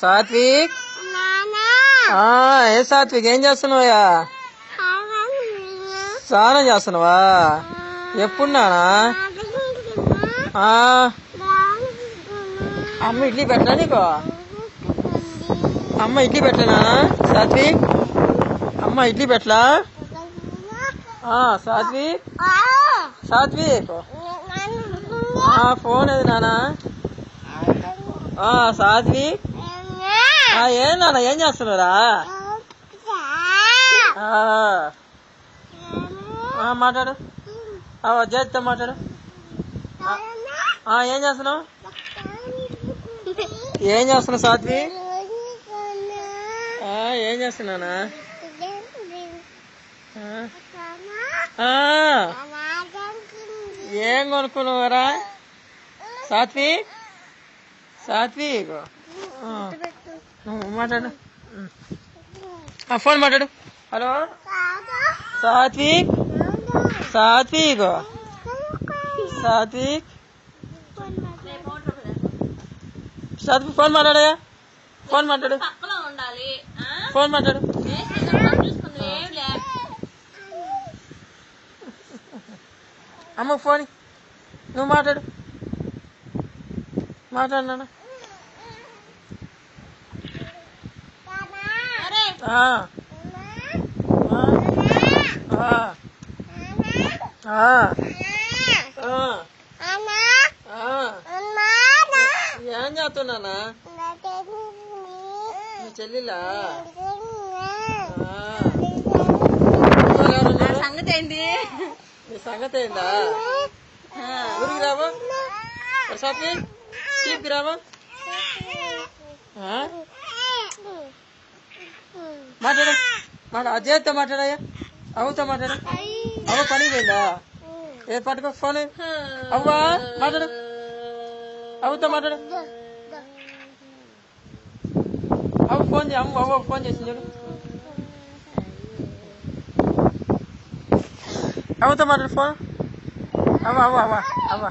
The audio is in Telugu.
సాత్విక్ ఏ సాత్విక్ ఏం చేస్తున్నావా? స్నానం చేస్తున్నావా? ఎప్పుడు నానా? అమ్మ ఇడ్లీ పెట్టా నీకు? అమ్మ ఇడ్లీ పెట్టనా సాత్విక్? అమ్మ ఇడ్లీ పెట్టలా? సాత్విక్ సాత్విక్ ఫోన్ ఏది నానా? సాత్విక్ ఏం నాన్న ఏం చేస్తున్నారా? మాట్లాడు చేస్తా మాట్లాడు. ఏం చేస్తున్నావు? ఏం చేస్తున్నావు సాత్విక్? ఏం చేస్తున్నానా? ఏం కొనుక్కున్నావరా సాత్విక్? సాత్విక్ మాట్లాడు. ఫోన్ మాట్లాడు. హలో సాత్విక్ సాత్విక్ సాత్విక్ సాత్విక్ ఫోన్ మాట్లాడయా? ఫోన్ మాట్లాడు. ఫోన్ మాట్లాడు. అమ్మ ఫోన్ నువ్వు మాట్లాడు. మాట్లాడినా ఏం చేస్తున్నానా? చెల్లిలా సంగతి ఏంటి? నీ సంగతి ఏందా? ఊరికి రావా? సాత్విక్ చీప్కి రావా? మాట్లాడు. అజయ్తో మాట్లాడయ్యా. అవుతో మాట్లాడు. అవ్వ పని పోయిందా? ఏ పట్టుకో ఫోన్. అవ్వా మాట్లాడు. అవుతో మాట్లాడు. అవ్వ ఫోన్ చేయ. అవ్వ ఫోన్ చేసింది చూడు. అవుతో మాట్లాడు ఫోన్. అవ్వ అవ్వ అవ్వ అవ్వ